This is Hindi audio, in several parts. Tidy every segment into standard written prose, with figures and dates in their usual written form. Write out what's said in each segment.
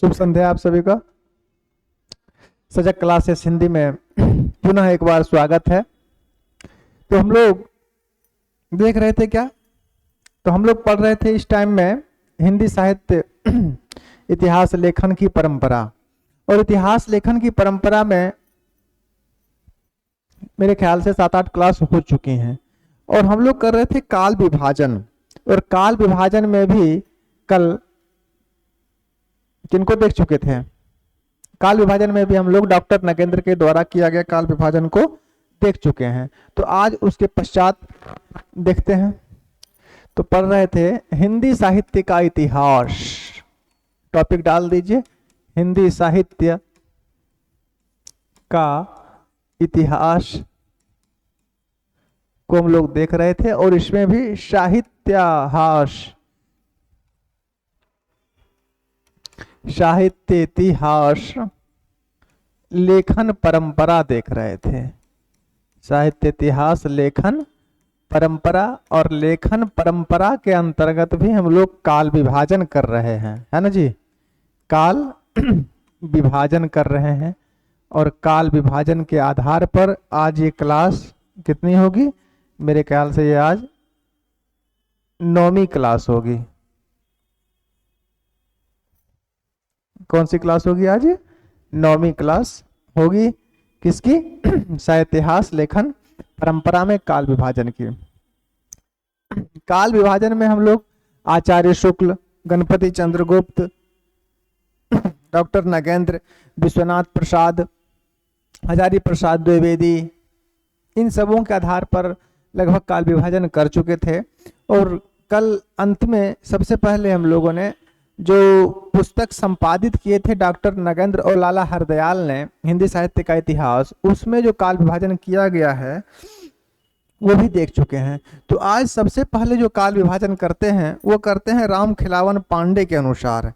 शुभ संध्या आप सभी का। सजग क्लासेस हिंदी में पुनः एक बार स्वागत है। तो हम लोग देख रहे थे क्या, तो हम लोग पढ़ रहे थे इस टाइम में हिंदी साहित्य इतिहास लेखन की परंपरा। और इतिहास लेखन की परंपरा में मेरे ख्याल से 7-8 क्लास हो चुकी हैं और हम लोग कर रहे थे काल विभाजन। और काल विभाजन में भी कल किनको देख चुके थे? काल विभाजन में भी हम लोग डॉक्टर नगेंद्र के द्वारा किया गया काल विभाजन को देख चुके हैं। तो आज उसके पश्चात देखते हैं। तो पढ़ रहे थे हिंदी साहित्य का इतिहास। टॉपिक डाल दीजिए, हिंदी साहित्य का इतिहास को हम लोग देख रहे थे और इसमें भी साहित्य इतिहास लेखन परंपरा देख रहे थे। साहित्य इतिहास लेखन परंपरा, और लेखन परंपरा के अंतर्गत भी हम लोग काल विभाजन कर रहे हैं, है ना जी। काल विभाजन कर रहे हैं और काल विभाजन के आधार पर आज ये क्लास कितनी होगी? मेरे ख्याल से ये आज 9वीं क्लास होगी। कौन सी क्लास होगी आज? 9वीं क्लास होगी। किसकी? साहित्य इतिहास लेखन परंपरा में काल विभाजन की। काल विभाजन में हम लोग आचार्य शुक्ल, गणपति चंद्रगुप्त, डॉक्टर नगेंद्र, विश्वनाथ प्रसाद, हजारी प्रसाद द्विवेदी, इन सबों के आधार पर लगभग काल विभाजन कर चुके थे। और कल अंत में सबसे पहले हम लोगों ने जो पुस्तक संपादित किए थे डॉक्टर नगेंद्र और लाला हरदयाल ने, हिंदी साहित्य का इतिहास, उसमें जो काल विभाजन किया गया है वो भी देख चुके हैं। तो आज सबसे पहले जो काल विभाजन करते हैं वो करते हैं राम खिलावन पांडे के अनुसार।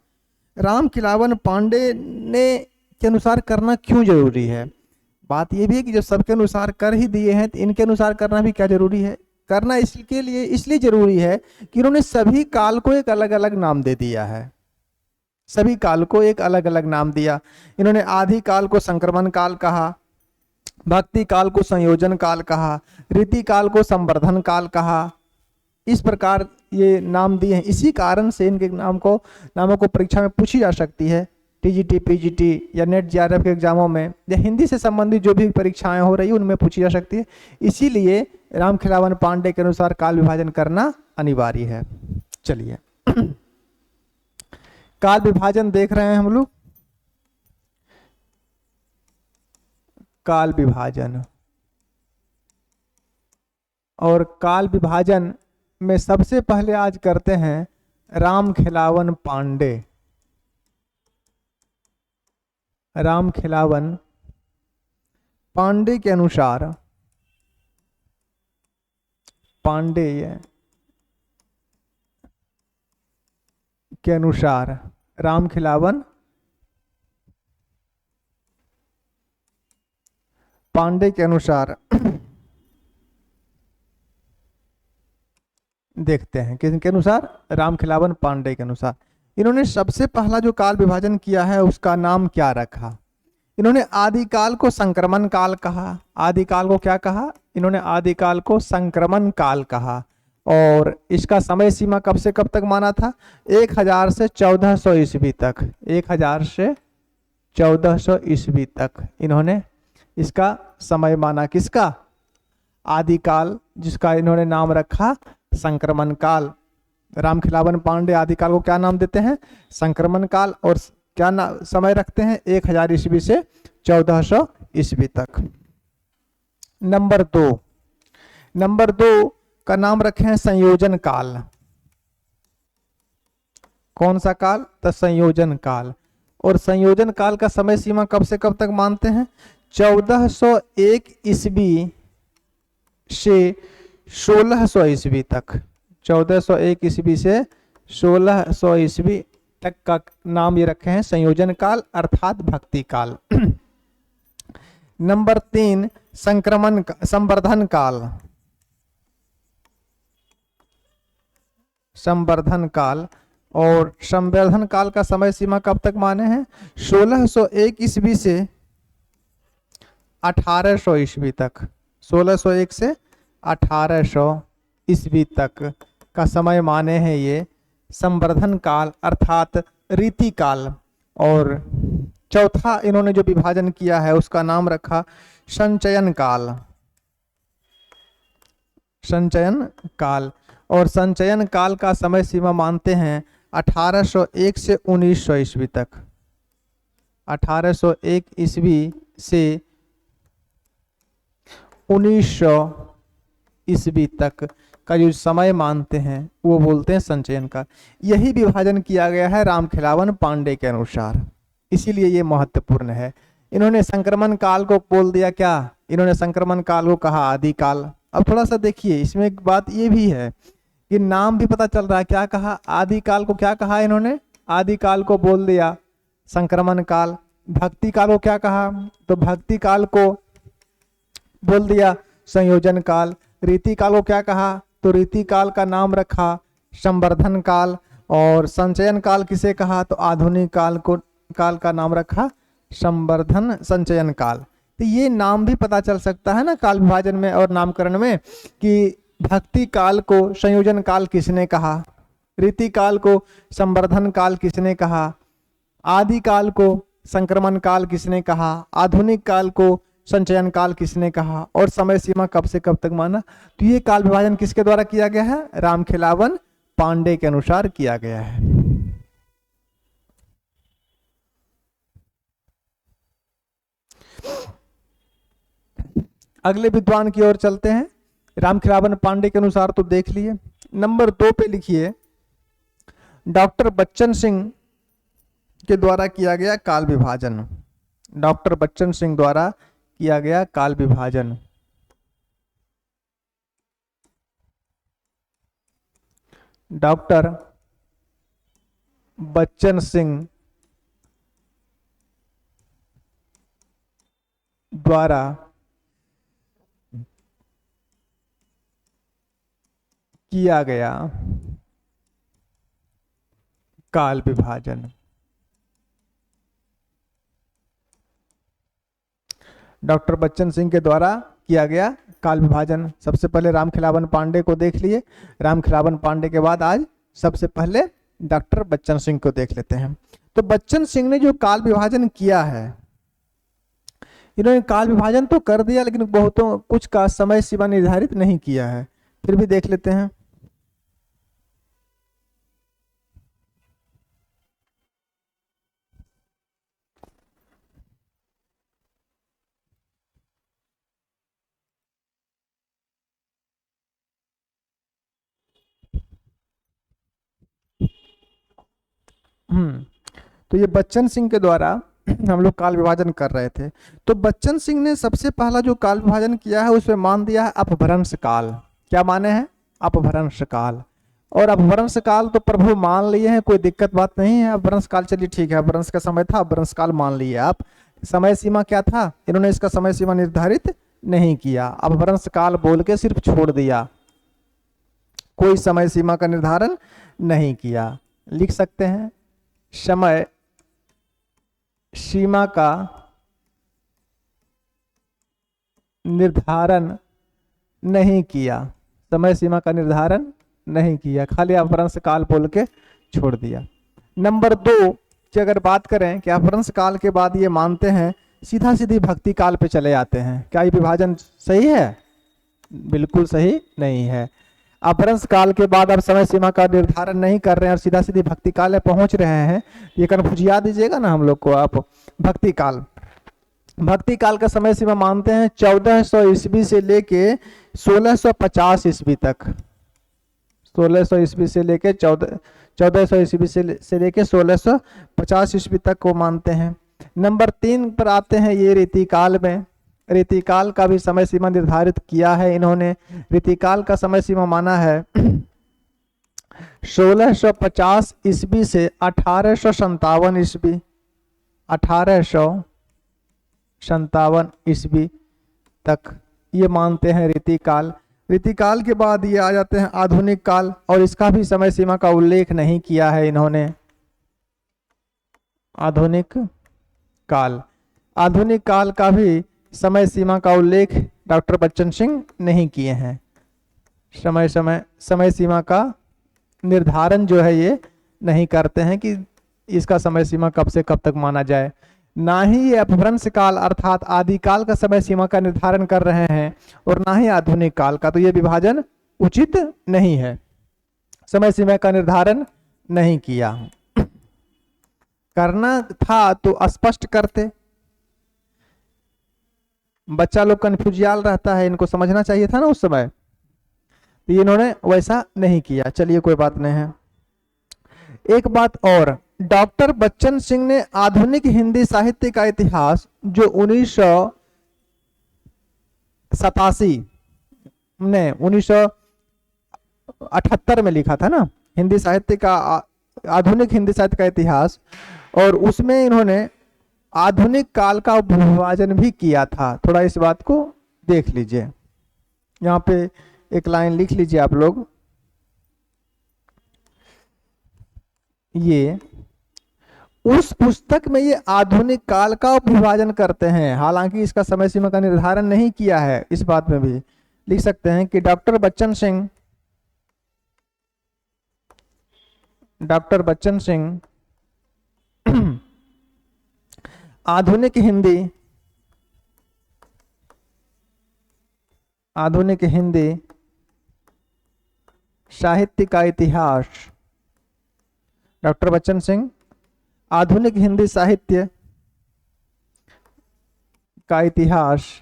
राम खिलावन पांडे ने के अनुसार करना क्यों जरूरी है? बात ये भी है कि जब सबके अनुसार कर ही दिए हैं तो इनके अनुसार करना भी क्या जरूरी है? करना इसके लिए इसलिए जरूरी है कि इन्होंने सभी काल को एक अलग अलग नाम दे दिया है। सभी काल को एक अलग अलग नाम दिया। इन्होंने आदि काल को संक्रमण काल कहा, भक्ति काल को संयोजन काल कहा, रीति काल को संवर्धन काल कहा। इस प्रकार ये नाम दिए हैं। इसी कारण से इनके नामों को परीक्षा में पूछी जा सकती है, टीजीटी, पीजीटी या नेट जेआरएफ के एग्जामों में, या हिंदी से संबंधित जो भी परीक्षाएं हो रही है उनमें पूछी जा सकती है। इसीलिए राम खिलावन पांडे के अनुसार काल विभाजन करना अनिवार्य है। चलिए काल विभाजन देख रहे हैं हम लोग। काल विभाजन, और काल विभाजन में सबसे पहले आज करते हैं राम खिलावन पांडे। राम खिलावन पांडे के अनुसार, पांडेय के अनुसार, राम खिलावन पांडे के अनुसार देखते हैं किसके अनुसार? राम खिलावन पांडे के अनुसार। इन्होंने सबसे पहला जो काल विभाजन किया है उसका नाम क्या रखा? इन्होंने आदिकाल को संक्रमण काल कहा। आदिकाल को क्या कहा? इन्होंने आदिकाल को संक्रमण काल कहा। और इसका समय सीमा कब से कब तक माना था? 1000 से 1400 ईस्वी तक। 1000 से 1400 ईस्वी तक इन्होंने इसका समय माना। किसका? आदिकाल, जिसका इन्होंने नाम रखा संक्रमण काल। राम खिलावन पांडे आदिकाल को क्या नाम देते हैं? संक्रमण काल। और क्या समय रखते हैं? 1000 ईस्वी से 1400 ईस्वी तक। नंबर दो का नाम रखे हैं संयोजन काल। कौन सा काल? तो संयोजन काल। और संयोजन काल का समय सीमा कब से कब तक मानते हैं? 1401 ईस्वी से 1600 ईस्वी तक। 1401 ईस्वी से 1600 ईस्वी तक का नाम ये रखे हैं संयोजन काल अर्थात भक्ति काल। नंबर 3 संवर्धन काल। संवर्धन काल और संवर्धन काल का समय सीमा कब तक माने हैं? 1601 ईस्वी से 1800 ईस्वी तक। 1601 से 1800 ईस्वी तक का समय माने हैं ये संवर्धन काल अर्थात रीति काल। और चौथा इन्होंने जो विभाजन किया है उसका नाम रखा संचयन काल। संचयन काल, और संचयन काल का समय सीमा मानते हैं 1801 से 1900 ईस्वी तक। 1801 ईस्वी से 1900 ईस्वी तक का जो समय मानते हैं वो बोलते हैं संचयन काल। यही विभाजन किया गया है रामखिलावन पांडे के अनुसार, इसीलिए ये महत्वपूर्ण है। इन्होंने संक्रमण काल को बोल दिया क्या? इन्होंने संक्रमण काल को कहा आदि काल। अब थोड़ा सा देखिए, इसमें एक बात ये भी है कि नाम भी पता चल रहा है। क्या कहा? आदि काल को क्या कहा इन्होंने? आदि काल को बोल दिया संक्रमण काल। भक्ति काल को क्या कहा? तो भक्ति काल को बोल दिया संयोजन काल। रीति काल को क्या कहा? तो रीति काल का नाम रखा संवर्धन काल। और संचयन काल किसे कहा? तो आधुनिक काल का नाम रखा संवर्धन संचयन काल। तो ये नाम भी पता चल सकता है ना काल विभाजन में और नामकरण में कि भक्ति काल को संयोजन काल किसने कहा, रीति काल को संवर्धन काल किसने कहा, आदि काल को संक्रमण काल किसने कहा, आधुनिक काल को संचयन काल किसने कहा, और समय सीमा कब से कब तक माना। तो ये काल विभाजन किसके द्वारा किया गया है? रामखिलावन पांडे के अनुसार किया गया है। अगले विद्वान की ओर चलते हैं। रामखिलावन पांडे के अनुसार तो देख लिए। नंबर 2 पे लिखिए डॉक्टर बच्चन सिंह के द्वारा किया गया काल विभाजन। डॉक्टर बच्चन सिंह द्वारा किया गया काल विभाजन। डॉक्टर बच्चन सिंह द्वारा किया गया काल विभाजन। डॉक्टर बच्चन सिंह के द्वारा किया गया काल विभाजन। सबसे पहले रामखिलावन पांडे को देख लिए। रामखिलावन पांडे के बाद आज सबसे पहले डॉक्टर बच्चन सिंह को देख लेते हैं। तो बच्चन सिंह ने जो काल विभाजन किया है, इन्होंने काल विभाजन तो कर दिया लेकिन बहुतों कुछ का समय सीमा निर्धारित नहीं किया है। फिर भी देख लेते हैं। तो ये बच्चन सिंह के द्वारा हम लोग काल विभाजन कर रहे थे। तो बच्चन सिंह ने सबसे पहला जो काल विभाजन किया है उसमें मान दिया है अपभ्रंश काल। क्या माने हैं? अपभ्रंश काल। और अपभ्रंश काल तो प्रभु मान लिए हैं, कोई दिक्कत बात नहीं है। अपभ्रंश काल चलिए ठीक है, अपभ्रंश का समय था, अपभ्रंश काल मान लिए आप। समय सीमा क्या था? इन्होंने इसका समय सीमा निर्धारित नहीं किया, अपभ्रंश काल बोल के सिर्फ छोड़ दिया, कोई समय सीमा का निर्धारण नहीं किया। लिख सकते हैं समय सीमा का निर्धारण नहीं किया, समय सीमा का निर्धारण नहीं किया, खाली अपभ्रंश काल बोल के छोड़ दिया। नंबर 2 की अगर बात करें कि अपभ्रंश काल के बाद ये मानते हैं सीधा सीधी भक्ति काल पे चले जाते हैं। क्या ये विभाजन सही है? बिल्कुल सही नहीं है। अपभ्रंश काल के बाद अब समय सीमा का निर्धारण नहीं कर रहे हैं और सीधा सीधी भक्ति काल में पहुंच रहे हैं। ये कन्फ्यूज याद दीजिएगा ना हम लोग को आप। भक्ति काल, भक्ति काल का समय सीमा मानते हैं 1400 ईस्वी से लेके 1650 ईस्वी तक। 1600 ईस्वी से लेके 1400 ईस्वी से लेके 1650 ईस्वी तक को मानते हैं। नंबर 3 पर आते हैं ये रीतिकाल में। रीतिकाल का भी समय सीमा निर्धारित किया है इन्होंने। रीतिकाल का समय सीमा माना है 1650 ईस्वी से 1857 ईस्वी, 1857 ईस्वी तक ये मानते हैं रीतिकाल। रीतिकाल के बाद ये आ जाते हैं आधुनिक काल, और इसका भी समय सीमा का उल्लेख नहीं किया है इन्होंने। आधुनिक काल, आधुनिक काल का भी समय सीमा का उल्लेख डॉक्टर बच्चन सिंह नहीं किए हैं। समय सीमा का निर्धारण जो है ये नहीं करते हैं कि इसका समय सीमा कब से कब तक माना जाए। ना ही ये अपभ्रंश काल अर्थात आदिकाल का समय सीमा का निर्धारण कर रहे हैं, और ना ही आधुनिक काल का। तो ये विभाजन उचित नहीं है, समय सीमा का निर्धारण नहीं किया। करना था तो स्पष्ट करते। बच्चा लोग कंफ्यूजियाल रहता है, इनको समझना चाहिए था ना उस समय, तो इन्होंने वैसा नहीं किया। चलिए कोई बात नहीं है। एक बात और, डॉक्टर बच्चन सिंह ने आधुनिक हिंदी साहित्य का इतिहास जो 1978 में लिखा था ना, हिंदी साहित्य का आधुनिक हिंदी साहित्य का इतिहास, और उसमें इन्होंने आधुनिक काल का विभाजन भी किया था। थोड़ा इस बात को देख लीजिए, यहाँ पे एक लाइन लिख लीजिए आप लोग। ये उस पुस्तक में ये आधुनिक काल का विभाजन करते हैं, हालांकि इसका समय सीमा का निर्धारण नहीं किया है। इस बात में भी लिख सकते हैं कि डॉक्टर बच्चन सिंह आधुनिक हिंदी साहित्य का इतिहास, डॉक्टर बच्चन सिंह आधुनिक हिंदी साहित्य का इतिहास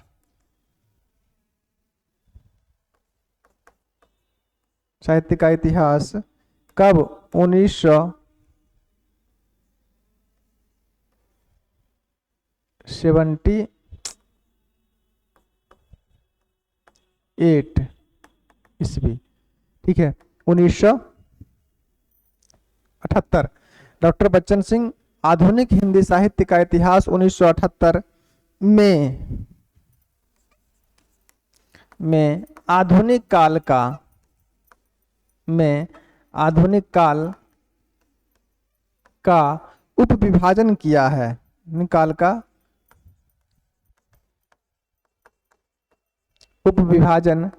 कब 1978 ईस्वी, ठीक है, 1978। डॉक्टर बच्चन सिंह आधुनिक हिंदी साहित्य का इतिहास 1978 में आधुनिक काल का उपविभाजन किया है। काल का उपविभाजन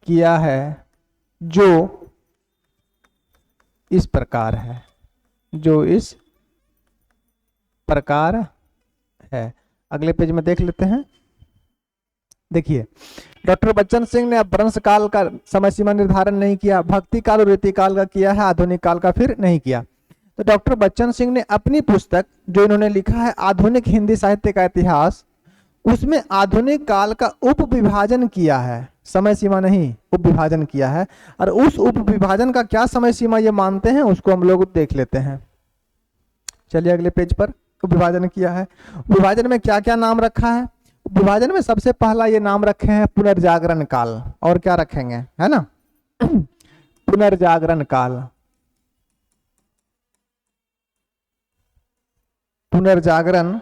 किया है जो इस प्रकार है। अगले पेज में देख लेते हैं। देखिए, डॉक्टर बच्चन सिंह ने अपभ्रंश काल का समय सीमा निर्धारण नहीं किया, भक्ति काल और रीति काल का किया है, आधुनिक काल का फिर नहीं किया। तो डॉक्टर बच्चन सिंह ने अपनी पुस्तक जो इन्होंने लिखा है आधुनिक हिंदी साहित्य का इतिहास, उसमें आधुनिक काल का उपविभाजन किया है, समय सीमा नहीं, उपविभाजन किया है। और उस उपविभाजन का क्या समय सीमा ये मानते हैं उसको हम लोग देख लेते हैं। चलिए अगले पेज पर। उपविभाजन किया है, विभाजन में क्या क्या नाम रखा है। विभाजन में सबसे पहला ये नाम रखे हैं पुनर्जागरण काल, और क्या रखेंगे, है ना, पुनर्जागरण काल। पुनर्जागरण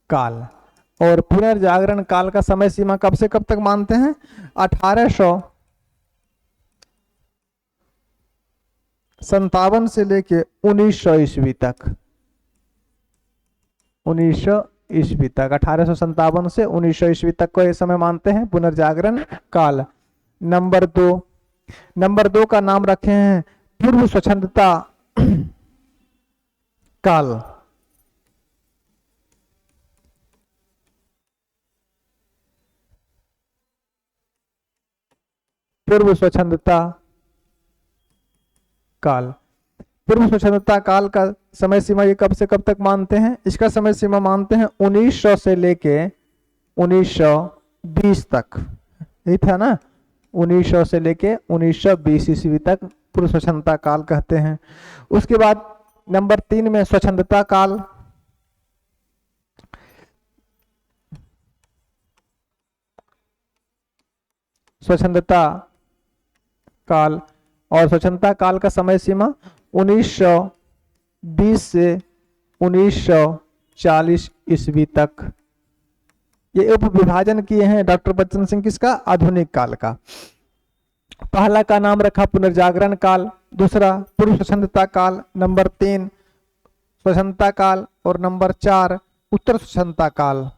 काल, और पुनर्जागरण काल का समय सीमा कब से कब तक मानते हैं, 1857 से लेके 1900 ईस्वी तक। 1900 ईस्वी तक, 1857 से 1900 ईस्वी तक को ये समय मानते हैं पुनर्जागरण काल। नंबर दो का नाम रखे हैं पूर्व स्वच्छंदता काल। पूर्व स्वच्छंदता काल, पूर्व स्वच्छंदता काल का समय सीमा ये कब से कब तक मानते हैं, इसका समय सीमा मानते हैं 1900 से लेके 1920 तक। यही था ना, 1900 से लेके 1920 ईस्वी तक पूर्व स्वच्छंदता काल कहते हैं। उसके बाद नंबर 3 में स्वच्छंदता काल। स्वच्छंदता काल, और स्वच्छंदता काल का समय सीमा 1920 से 1940 ईस्वी तक ये उप विभाजन किए हैं डॉक्टर बच्चन सिंह किसका, आधुनिक काल का। पहला का नाम रखा पुनर्जागरण काल, दूसरा पूर्व स्वतंत्रता काल, नंबर 3 स्वतंत्रता काल और नंबर 4 उत्तर स्वतंत्रता काल।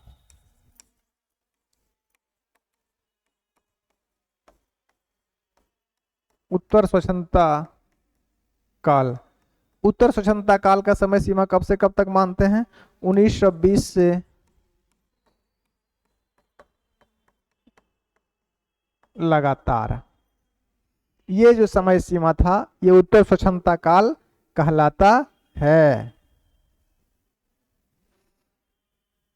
उत्तर स्वतंत्रता काल, उत्तर स्वतंत्रता काल का समय सीमा कब से कब तक मानते हैं, 1920 से लगातार। ये जो समय सीमा था ये उत्तर स्वतंत्रता काल कहलाता है।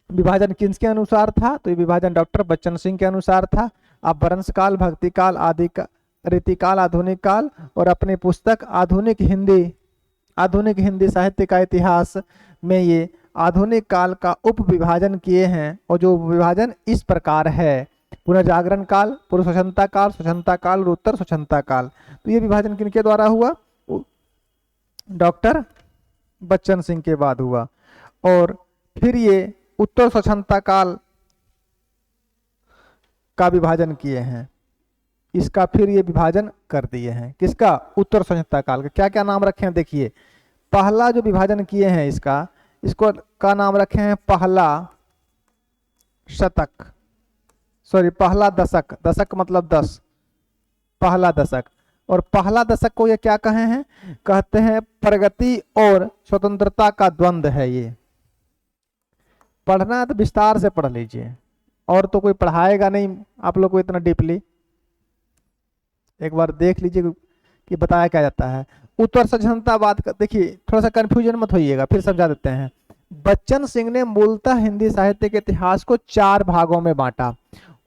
विभाजन किसके अनुसार था, तो ये विभाजन डॉक्टर बच्चन सिंह के अनुसार था। अब वंश काल, भक्ति काल, आदि का रीतिकाल, आधुनिक काल और अपनी पुस्तक आधुनिक हिंदी साहित्य का इतिहास में ये आधुनिक काल का उप विभाजन किए हैं। और जो विभाजन इस प्रकार है, पुनर्जागरण काल, पूर्व स्वतंत्रता काल और उत्तर स्वतंत्रता काल। तो ये विभाजन किनके द्वारा हुआ, डॉक्टर बच्चन सिंह के बाद हुआ। और फिर ये उत्तर स्वतंत्रता काल का विभाजन किए हैं, इसका फिर ये विभाजन कर दिए हैं, किसका, उत्तर स्वतंत्रता काल का। क्या क्या नाम रखे हैं देखिए, पहला जो विभाजन किए हैं इसको का नाम रखे हैं पहला शतक, सॉरी पहला दशक, दशक मतलब 10, पहला दशक। और पहला दशक को ये क्या कहे हैं, कहते हैं प्रगति और स्वतंत्रता का द्वंद्व है। ये पढ़ना है तो विस्तार से पढ़ लीजिए, और तो कोई पढ़ाएगा नहीं आप लोग को इतना डीपली, एक बार देख लीजिए कि बताया क्या जाता है। उत्तर स्वतंत्रतावाद का देखिए, थोड़ा सा कंफ्यूजन मत होइएगा, फिर समझा देते हैं। बच्चन सिंह ने मूलतः हिंदी साहित्य के इतिहास को 4 भागों में बांटा,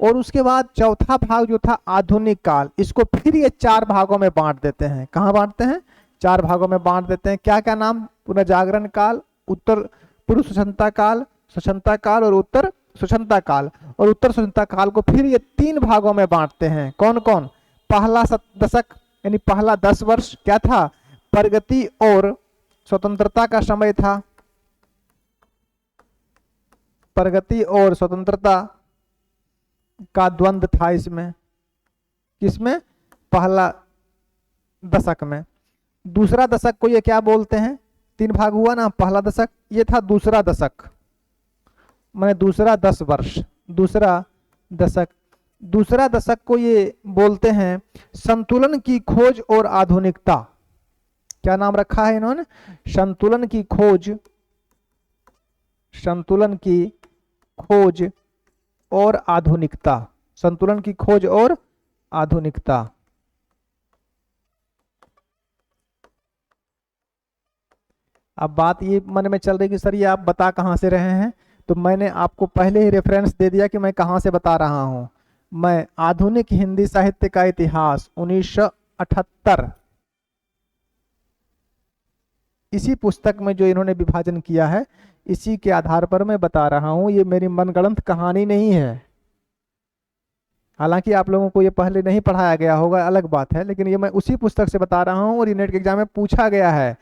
और उसके बाद चौथा भाग जो था आधुनिक काल, इसको फिर ये 4 भागों में बांट देते हैं। कहाँ बांटते हैं, 4 भागों में बांट देते हैं। क्या क्या नाम, पुनर्जागरण काल, उत्तर पूर्व स्वतंत्रता काल और उत्तर स्वतंत्रता काल। और उत्तर स्वतंत्रता काल को फिर ये 3 भागों में बांटते हैं। कौन कौन, पहला दशक यानी पहला 10 वर्ष क्या था, प्रगति और स्वतंत्रता का समय था, प्रगति और स्वतंत्रता का द्वंद्व था इसमें, किसमें, पहला दशक में। दूसरा दशक को ये क्या बोलते हैं, 3 भाग हुआ ना, पहला दशक ये था दूसरा दशक, माने दूसरा 10 वर्ष, दूसरा दशक को ये बोलते हैं संतुलन की खोज और आधुनिकता। क्या नाम रखा है इन्होंने, संतुलन की खोज और आधुनिकता, संतुलन की खोज और आधुनिकता। अब बात ये मन में चल रही कि सर ये आप बता कहां से रहे हैं, तो मैंने आपको पहले ही रेफरेंस दे दिया कि मैं कहां से बता रहा हूं। मैं आधुनिक हिंदी साहित्य का इतिहास 1978 इसी पुस्तक में जो इन्होंने विभाजन किया है, इसी के आधार पर मैं बता रहा हूं। ये मेरी मनगढ़ंत कहानी नहीं है। हालांकि आप लोगों को ये पहले नहीं पढ़ाया गया होगा, अलग बात है, लेकिन ये मैं उसी पुस्तक से बता रहा हूं और ये नेट के एग्जाम में पूछा गया है।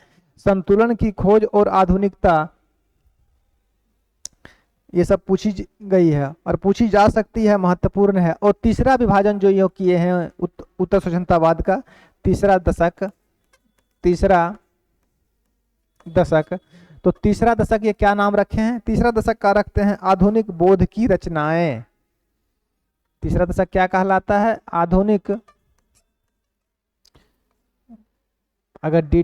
संतुलन की खोज और आधुनिकता, ये सब पूछी गई है और पूछी जा सकती है, महत्वपूर्ण है। और तीसरा विभाजन जो ये किए हैं उत्तर स्वतंत्रतावाद का, तीसरा दशक, तो तीसरा दशक ये क्या नाम रखे हैं, तीसरा दशक का रखते हैं आधुनिक बोध की रचनाएं। तीसरा दशक क्या कहलाता है, आधुनिक, अगर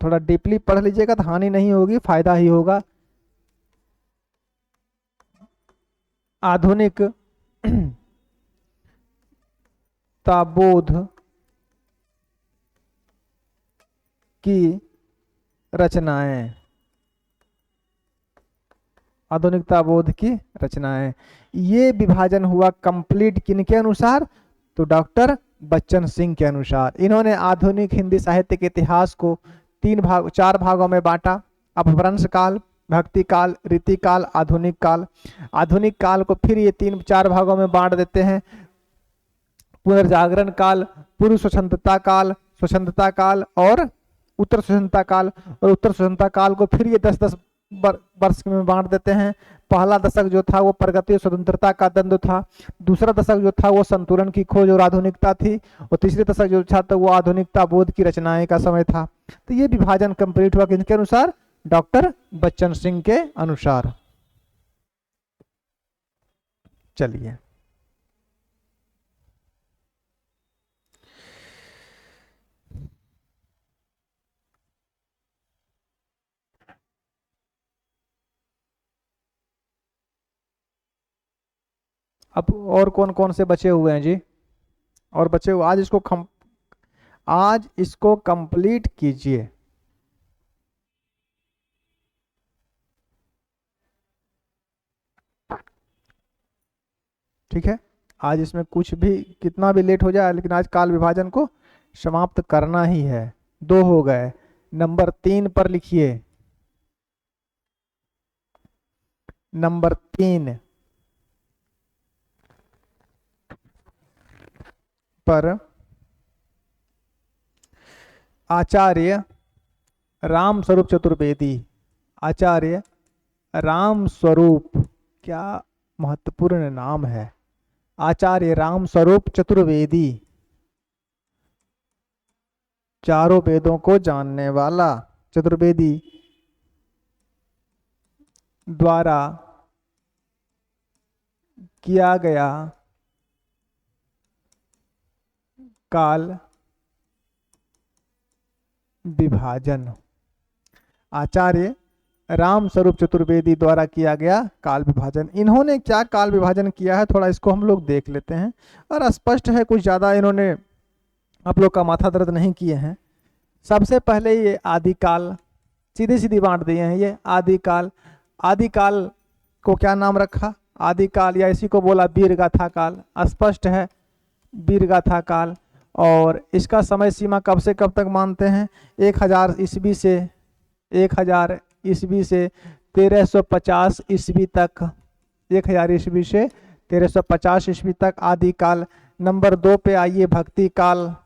थोड़ा डीपली पढ़ लीजिएगा तो हानि नहीं होगी, फायदा ही होगा। आधुनिक बोध की रचनाएं, आधुनिकता बोध की रचनाएं। ये विभाजन हुआ कंप्लीट किनके अनुसार, तो डॉक्टर बच्चन सिंह के अनुसार। इन्होंने आधुनिक हिंदी साहित्य के इतिहास को 4 भागों में बांटा। अपभ्रंश काल, भक्ति काल, रीतिकाल, आधुनिक काल। आधुनिक काल को फिर ये 4 भागों में बांट देते हैं। पुनर्जागरण काल, पूर्व स्वतंत्रता काल और उत्तर स्वतंत्रता काल। और उत्तर स्वतंत्रता काल को फिर ये 10-10 वर्ष में बांट देते हैं। पहला दशक जो था वो प्रगति और स्वतंत्रता का द्वंद्व था, दूसरा दशक जो था वो संतुलन की खोज और आधुनिकता थी, और तीसरे दशक जो था तो वो आधुनिकता बोध की रचनाएं का समय था। तो ये विभाजन कंप्लीट हुआ किनके अनुसार? डॉक्टर बच्चन सिंह के अनुसार। चलिए अब और कौन कौन से बचे हुए हैं जी? और बचे हुए आज इसको कंप्लीट कीजिए। ठीक है, आज इसमें कुछ भी कितना भी लेट हो जाए लेकिन आज काल विभाजन को समाप्त करना ही है। 2 हो गए। नंबर 3 पर लिखिए। नंबर 3 पर आचार्य राम स्वरूप चतुर्वेदी। आचार्य राम स्वरूप, क्या महत्वपूर्ण नाम है। आचार्य राम स्वरूप चतुर्वेदी, चारों वेदों को जानने वाला, चतुर्वेदी द्वारा किया गया काल विभाजन। आचार्य राम स्वरूप चतुर्वेदी द्वारा किया गया काल विभाजन। इन्होंने क्या काल विभाजन किया है थोड़ा इसको हम लोग देख लेते हैं। और स्पष्ट है, कुछ ज़्यादा इन्होंने आप लोग का माथा दर्द नहीं किए हैं। सबसे पहले ये आदिकाल सीधी सीधी बांट दिए हैं। ये आदिकाल, आदिकाल को क्या नाम रखा? आदिकाल, या इसी को बोला वीर गाथा काल। स्पष्ट है वीर गाथा काल। और इसका समय सीमा कब से कब तक मानते हैं? 1000 ईस्वी से 1000 ईस्वी से 1350 ईस्वी तक। 1000 ईस्वी से 1350 ईस्वी तक आदिकाल। नंबर 2 पे आइए भक्ति काल।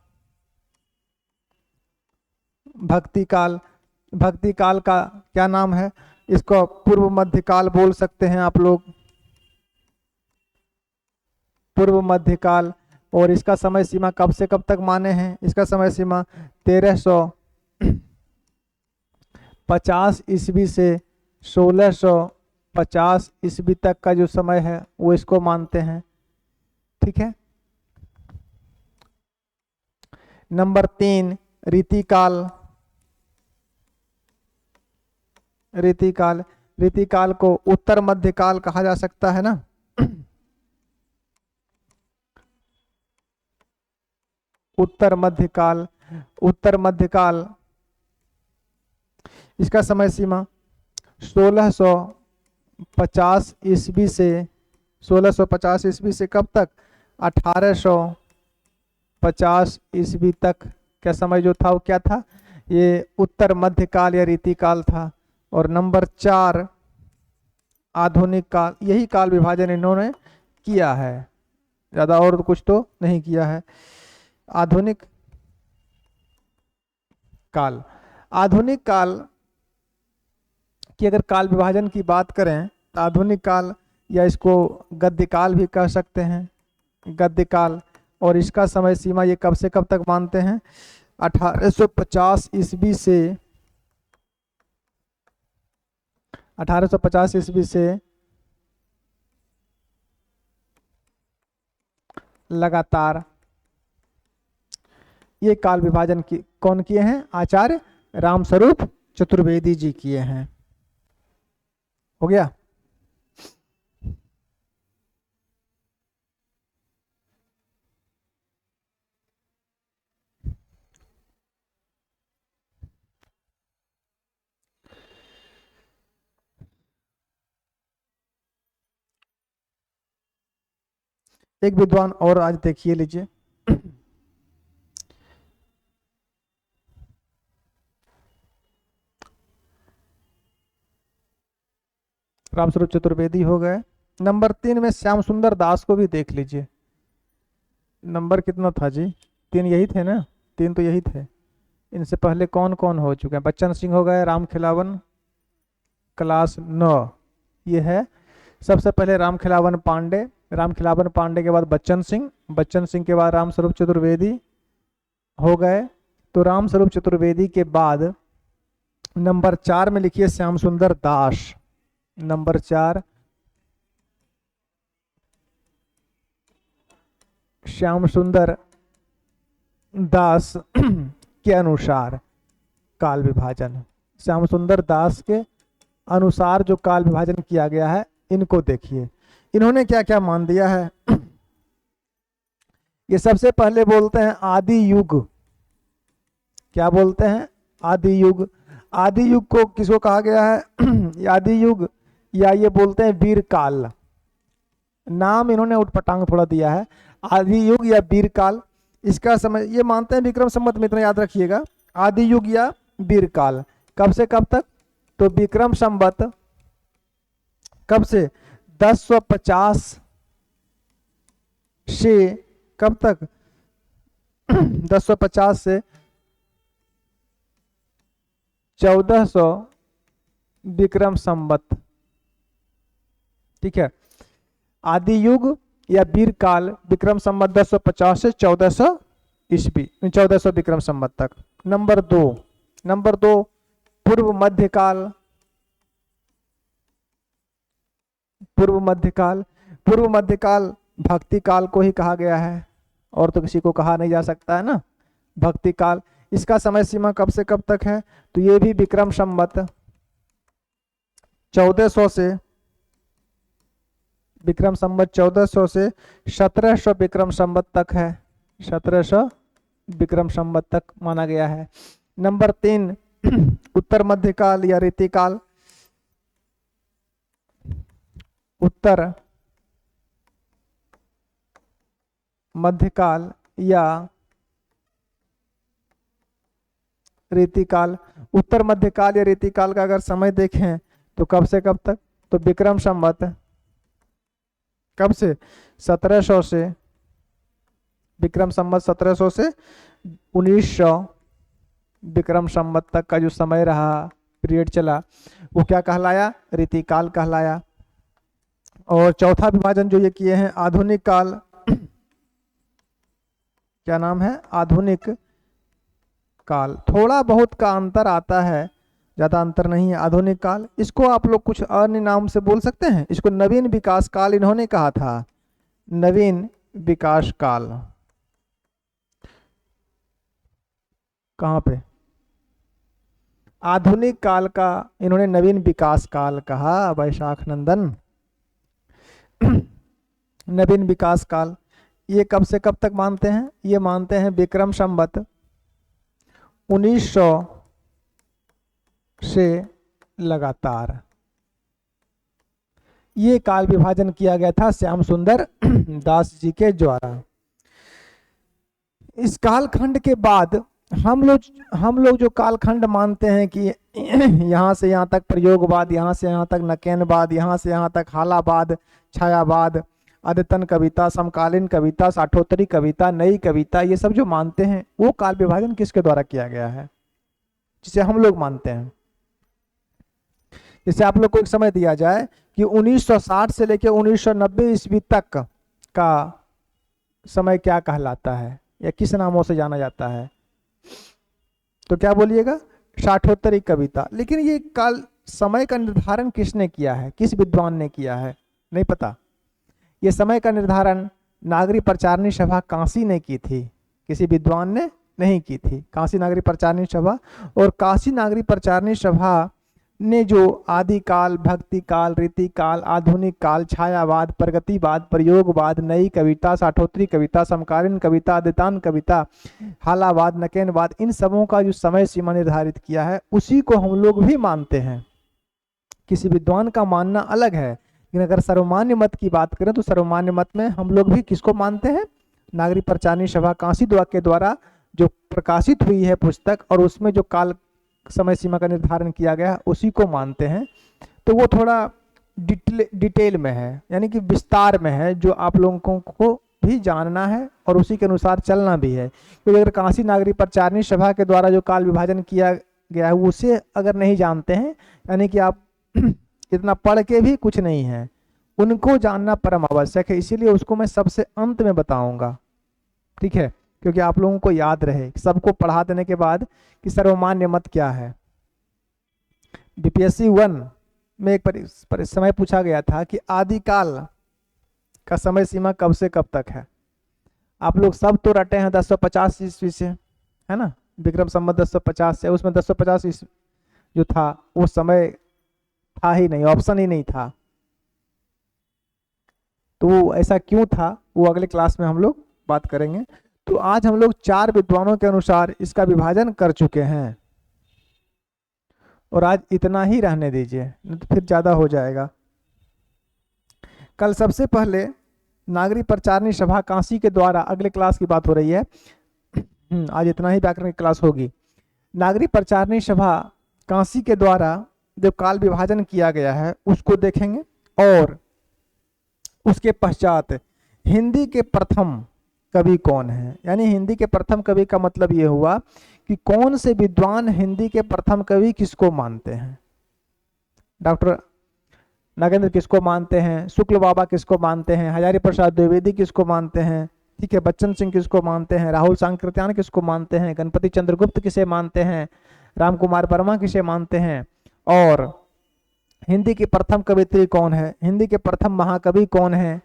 भक्ति काल, भक्ति काल का क्या नाम है? इसको पूर्व मध्यकाल बोल सकते हैं आप लोग, पूर्व मध्यकाल। और इसका समय सीमा कब से कब तक माने हैं? इसका समय सीमा 1350 ईस्वी से 1650 ईस्वी तक का जो समय है वो इसको मानते हैं। ठीक है। नंबर 3 रीतिकाल। रीतिकाल, रीतिकाल को उत्तर मध्यकाल कहा जा सकता है ना। उत्तर मध्यकाल, उत्तर मध्यकाल इसका समय सीमा 1650 ईस्वी से 1650 ईस्वी से कब तक? 1850 ईस्वी तक का समय जो था वो क्या था? ये उत्तर मध्यकाल या रीतिकाल था। और नंबर 4 आधुनिक काल। यही काल विभाजन इन्होंने किया है, ज्यादा और कुछ तो नहीं किया है। आधुनिक काल, आधुनिक काल की अगर काल विभाजन की बात करें तो आधुनिक काल, या इसको गद्य काल भी कह सकते हैं, गद्य काल। और इसका समय सीमा ये कब से कब तक मानते हैं? 1850 ईस्वी से 1850 ईस्वी से लगातार ये काल विभाजन की कौन किए हैं? आचार्य रामस्वरूप चतुर्वेदी जी किए हैं। हो गया। एक विद्वान और आज देखिए लीजिए। रामस्वरूप चतुर्वेदी हो गए। नंबर 3 में श्याम सुंदर दास को भी देख लीजिए। नंबर कितना था जी? 3 यही थे ना? 3 तो यही थे। इनसे पहले कौन कौन हो चुके हैं? बच्चन सिंह हो गए, राम खिलावन, क्लास 9 ये है। सबसे पहले राम खिलावन पांडे, राम खिलावन पांडे के बाद बच्चन सिंह, बच्चन सिंह के बाद राम स्वरूप चतुर्वेदी हो गए। तो राम स्वरूप चतुर्वेदी के बाद नंबर 4 में लिखिए श्याम सुंदर दास। नंबर 4 श्याम सुंदर दास के अनुसार काल विभाजन, श्याम सुंदर दास के अनुसार जो काल विभाजन किया गया है, इनको देखिए इन्होंने क्या क्या मान दिया है। ये सबसे पहले बोलते हैं आदि युग। क्या बोलते हैं? आदि युग। आदि युग को किसको कहा गया है? आदि युग या ये बोलते हैं वीर काल। नाम इन्होंने उठपटांग थोड़ा दिया है, आदि युग या वीर काल। इसका समय ये मानते हैं विक्रम संवत में, इतना याद रखिएगा, आदि युग या वीर काल। कब से कब तक? तो विक्रम संवत कब से? 1050 से कब तक? 1050 से 1400 विक्रम संवत। ठीक है, आदि युग या वीर काल विक्रम संवत 1050 से 1400 ईस्वी, 1400 विक्रम संवत तक। नंबर 2 पूर्व मध्यकाल। पूर्व मध्यकाल, पूर्व मध्यकाल भक्ति काल को ही कहा गया है, और तो किसी को कहा नहीं जा सकता है ना, भक्ति काल। इसका समय सीमा कब से कब तक है? तो ये भी विक्रम संवत 1400 से, विक्रम संवत 1400 से 1700 विक्रम संवत तक है, 1700 विक्रम संवत तक माना गया है। नंबर 3 उत्तर मध्यकाल या रीतिकाल। उत्तर मध्यकाल या रीतिकाल। उत्तर मध्यकाल या रीतिकाल का अगर समय देखें तो कब से कब तक? तो विक्रम संवत कब से? 1700 से, विक्रम संवत 1700 से 1900 विक्रम संवत तक का जो समय रहा, पीरियड चला, वो क्या कहलाया? रीतिकाल कहलाया। और चौथा विभाजन जो ये किए हैं आधुनिक काल, क्या नाम है? आधुनिक काल। थोड़ा बहुत का अंतर आता है, ज्यादा अंतर नहीं है। आधुनिक काल, इसको आप लोग कुछ अन्य नाम से बोल सकते हैं। इसको नवीन विकास काल इन्होंने कहा था, नवीन विकास काल। कहां पे? आधुनिक काल का इन्होंने नवीन विकास काल कहा, वैशाख नंदन। नवीन विकास काल ये कब से कब तक मानते हैं? ये मानते हैं विक्रम संवत 1900 से लगातार। ये काल विभाजन किया गया था श्याम सुंदर दास जी के द्वारा। इस कालखंड के बाद हम लोग जो कालखंड मानते हैं कि यहाँ से यहाँ तक प्रयोगवाद, यहाँ से यहाँ तक नकेनवाद, यहाँ से यहाँ तक हालावाद, छायावाद, अद्यतन कविता, समकालीन कविता, साठोत्तरी कविता, नई कविता, ये सब जो मानते हैं वो काल विभाजन किसके द्वारा किया गया है? जिसे हम लोग मानते हैं। जैसे आप लोग को एक समय दिया जाए कि 1960 से लेकर 1990 ईस्वी तक का समय क्या कहलाता है या किस नामों से जाना जाता है, तो क्या बोलिएगा? साठोत्तरी कविता। लेकिन ये काल समय का निर्धारण किसने किया है, किस विद्वान ने किया है? नहीं पता। ये समय का निर्धारण नागरी प्रचारणी सभा काशी ने की थी, किसी विद्वान ने नहीं की थी। काशी नागरी प्रचारणी सभा, और काशी नागरी प्रचारणी सभा ने जो आदिकाल, भक्ति काल, रीति काल, आधुनिक काल, छायावाद, प्रगतिवाद, प्रयोगवाद, नई कविता, साठोत्तरी कविता, समकालीन कविता, अद्यतन कविता, हालावाद, नकेनवाद, इन सबों का जो समय सीमा निर्धारित किया है उसी को हम लोग भी मानते हैं। किसी विद्वान का मानना अलग है, लेकिन अगर सर्वमान्य मत की बात करें तो सर्वमान्य मत में हम लोग भी किसको मानते हैं? नागरी प्रचारणी सभा काशी के द्वारा जो प्रकाशित हुई है पुस्तक, और उसमें जो काल समय सीमा का निर्धारण किया गया उसी को मानते हैं। तो वो थोड़ा डिटेल में है, यानी कि विस्तार में है, जो आप लोगों को भी जानना है और उसी के अनुसार चलना भी है। क्योंकि अगर काशी नागरी प्रचारणी सभा के द्वारा जो काल विभाजन किया गया है उसे अगर नहीं जानते हैं, यानी कि आप इतना पढ़ के भी कुछ नहीं है, उनको जानना परम आवश्यक है, इसीलिए उसको मैं सबसे अंत में बताऊंगा, ठीक है, क्योंकि आप लोगों को याद रहे सबको पढ़ा देने के बाद कि सर्वमान्य मत क्या है। बीपीएससी 1 में एक समय पूछा गया था कि आदिकाल का समय सीमा कब से कब तक है। आप लोग सब तो रटे हैं 1050 ईस्वी से, है ना, विक्रम संवत 1050 से, उसमें 1050 ईस्वी जो था वो समय था ही नहीं, ऑप्शन ही नहीं था। तो ऐसा क्यों था वो अगले क्लास में हम लोग बात करेंगे। तो आज हम लोग 4 विद्वानों के अनुसार इसका विभाजन कर चुके हैं, और आज इतना ही रहने दीजिए, नहीं तो फिर ज्यादा हो जाएगा। कल सबसे पहले नागरी प्रचारणी सभा काशी के द्वारा, अगले क्लास की बात हो रही है, आज इतना ही व्याकरण की क्लास होगी। नागरी प्रचारणी सभा काशी के द्वारा जो काल विभाजन किया गया है उसको देखेंगे, और उसके पश्चात हिंदी के प्रथम कवि कौन है, यानी हिंदी के प्रथम कवि का मतलब ये हुआ कि कौन से विद्वान हिंदी के प्रथम कवि किसको मानते हैं। डॉक्टर नागेंद्र किसको मानते हैं, शुक्ल बाबा किसको मानते हैं, हजारी प्रसाद द्विवेदी किसको मानते हैं, ठीक है, बच्चन सिंह किसको मानते हैं, राहुल सांकृत्यायन किसको मानते हैं, गणपति चंद्रगुप्त किसे मानते हैं, राम कुमार वर्मा किसे मानते हैं, और हिंदी की प्रथम कवित्री कौन है, हिंदी के प्रथम महाकवि कौन है।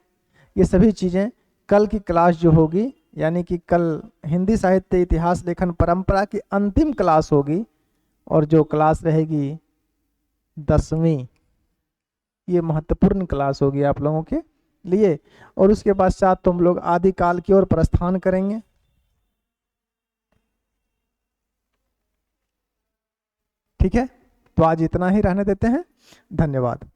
ये सभी चीजें कल की क्लास जो होगी, यानी कि कल हिंदी साहित्य इतिहास लेखन परंपरा की अंतिम क्लास होगी, और जो क्लास रहेगी 10वीं, ये महत्वपूर्ण क्लास होगी आप लोगों के लिए। और उसके पश्चात तुम लोग आदिकाल की ओर प्रस्थान करेंगे। ठीक है, तो आज इतना ही रहने देते हैं। धन्यवाद।